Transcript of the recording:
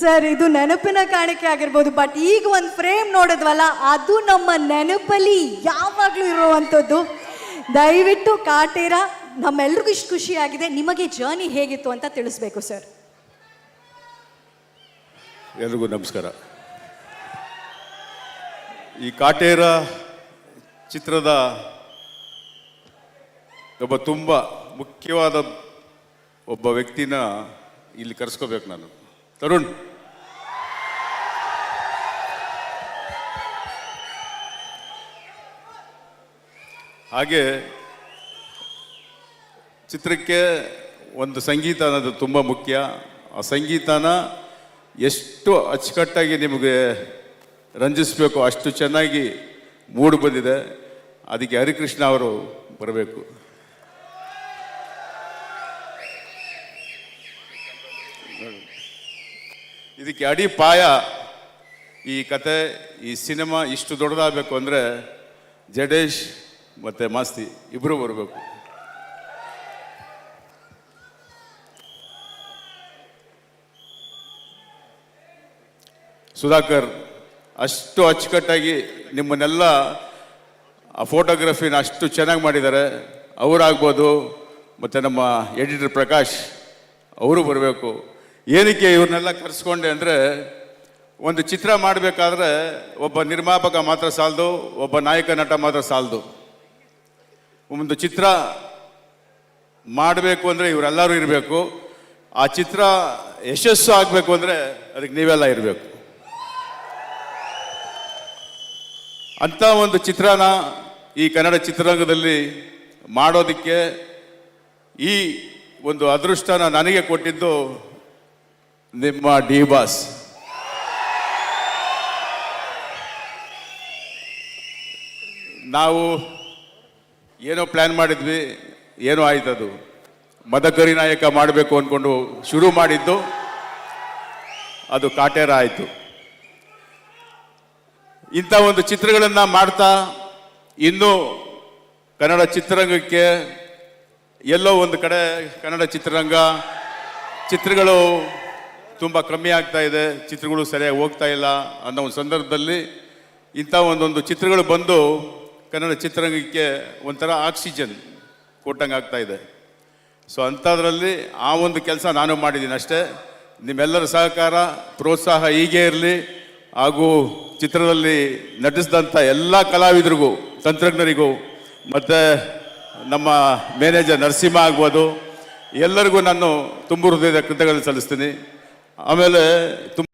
Sir ಇದು ನೆನಪಿನ ಕಾಣಿಕೆ ಆಗಿರ್ಬೋದು, ಬಟ್ ಈಗ ಒಂದು ಫ್ರೇಮ್ ನೋಡಿದ್ವಲ್ಲ ಅದು ನಮ್ಮ ನೆನಪಲ್ಲಿ ಯಾವಾಗಲೂ ಇರುವಂಥದ್ದು. ದಯವಿಟ್ಟು ಕಾಟೇರ ನಮ್ಮೆಲ್ರಿಗೂ ಇಷ್ಟು ಖುಷಿಯಾಗಿದೆ, ನಿಮಗೆ ಜರ್ನಿ ಹೇಗಿತ್ತು ಅಂತ ತಿಳಿಸ್ಬೇಕು ಸರ್. ಎಲ್ರಿಗೂ ನಮಸ್ಕಾರ. ಈ ಕಾಟೇರ ಚಿತ್ರದ ಒಬ್ಬ ತುಂಬ ಮುಖ್ಯವಾದ ಒಬ್ಬ ವ್ಯಕ್ತಿನ ಇಲ್ಲಿ ಕರೆಸ್ಕೋಬೇಕು ನಾನು. ತರುಣ್, ಹಾಗೆ ಚಿತ್ರಕ್ಕೆ ಒಂದು ಸಂಗೀತ ಅನ್ನೋದು ತುಂಬ ಮುಖ್ಯ. ಆ ಸಂಗೀತನ ಎಷ್ಟು ಅಚ್ಚುಕಟ್ಟಾಗಿ ನಿಮಗೆ ರಂಜಿಸಬೇಕು ಅಷ್ಟು ಚೆನ್ನಾಗಿ ಮೂಡಿ ಬಂದಿದೆ. ಅದಕ್ಕೆ ಹರಿಕೃಷ್ಣ ಅವರು ಬರಬೇಕು. ಇದಕ್ಕೆ ಅಡಿಪಾಯ ಈ ಕತೆ, ಈ ಸಿನಿಮಾ ಇಷ್ಟು ದೊಡ್ಡದಾಗಬೇಕು ಅಂದರೆ ಜಡೇಶ್ ಮತ್ತು ಮಾಸ್ತಿ ಇಬ್ಬರು ಬರಬೇಕು. ಸುಧಾಕರ್ ಅಷ್ಟು ಅಚ್ಚುಕಟ್ಟಾಗಿ ನಿಮ್ಮನ್ನೆಲ್ಲ ಆ ಫೋಟೋಗ್ರಫಿನ ಅಷ್ಟು ಚೆನ್ನಾಗಿ ಮಾಡಿದ್ದಾರೆ, ಅವರಾಗ್ಬೋದು. ಮತ್ತು ನಮ್ಮ ಎಡಿಟರ್ ಪ್ರಕಾಶ್ ಅವರು ಬರಬೇಕು. ಏನಕ್ಕೆ ಇವ್ರನ್ನೆಲ್ಲ ಕರೆಸ್ಕೊಂಡೆ ಅಂದರೆ, ಒಂದು ಚಿತ್ರ ಮಾಡಬೇಕಾದ್ರೆ ಒಬ್ಬ ನಿರ್ಮಾಪಕ ಮಾತ್ರ ಸಾಲದು, ಒಬ್ಬ ನಾಯಕ ನಟ ಮಾತ್ರ ಸಾಲದು. ಒಂದು ಚಿತ್ರ ಮಾಡಬೇಕು ಅಂದರೆ ಇವರೆಲ್ಲರೂ ಇರಬೇಕು. ಆ ಚಿತ್ರ ಯಶಸ್ಸು ಆಗಬೇಕು ಅಂದರೆ ಅದಕ್ಕೆ ನೀವೆಲ್ಲ ಇರಬೇಕು. ಅಂಥ ಒಂದು ಚಿತ್ರನ ಈ ಕನ್ನಡ ಚಿತ್ರರಂಗದಲ್ಲಿ ಮಾಡೋದಕ್ಕೆ ಈ ಒಂದು ಅದೃಷ್ಟನ ನನಗೆ ಕೊಟ್ಟಿದ್ದು ನಿಮ್ಮ ಡಿ ಬಾಸ್. ನಾವು ಏನೋ ಪ್ಲ್ಯಾನ್ ಮಾಡಿದ್ವಿ, ಏನೋ ಆಯ್ತದು. ಮದಕರಿ ನಾಯಕ ಮಾಡಬೇಕು ಅಂದ್ಕೊಂಡು ಶುರು ಮಾಡಿದ್ದು ಅದು ಕಾಟೇರ ಆಯಿತು. ಇಂಥ ಒಂದು ಚಿತ್ರಗಳನ್ನು ಮಾಡ್ತಾ ಇನ್ನೂ ಕನ್ನಡ ಚಿತ್ರರಂಗಕ್ಕೆ ಎಲ್ಲೋ ಒಂದು ಕಡೆ ಕನ್ನಡ ಚಿತ್ರಗಳು ತುಂಬ ಕಮ್ಮಿ ಆಗ್ತಾ ಇದೆ, ಚಿತ್ರಗಳು ಸರಿಯಾಗಿ ಹೋಗ್ತಾ ಇಲ್ಲ ಅನ್ನೋ ಒಂದು ಸಂದರ್ಭದಲ್ಲಿ ಇಂಥ ಒಂದೊಂದು ಚಿತ್ರಗಳು ಬಂದು ಕನ್ನಡ ಚಿತ್ರರಂಗಕ್ಕೆ ಒಂಥರ ಆಕ್ಸಿಜನ್ ಕೊಟ್ಟಂಗೆ ಆಗ್ತಾ ಇದೆ. ಸೊ ಅಂಥದ್ರಲ್ಲಿ ಆ ಒಂದು ಕೆಲಸ ನಾನು ಮಾಡಿದ್ದೀನಿ ಅಷ್ಟೇ. ನಿಮ್ಮೆಲ್ಲರ ಸಹಕಾರ ಪ್ರೋತ್ಸಾಹ ಹೀಗೆ ಇರಲಿ. ಹಾಗೂ ಚಿತ್ರದಲ್ಲಿ ನಟಿಸಿದಂಥ ಎಲ್ಲ ಕಲಾವಿದರಿಗೂ, ತಂತ್ರಜ್ಞರಿಗೂ, ಮತ್ತು ನಮ್ಮ ಮ್ಯಾನೇಜರ್ ನರಸಿಂಹ ಆಗ್ಬೋದು, ಎಲ್ಲರಿಗೂ ನಾನು ತುಂಬ ಹೃದಯದ ಕೃತಜ್ಞತೆ ಸಲ್ಲಿಸ್ತೀನಿ. ಆಮೇಲೆ ತುಂಬ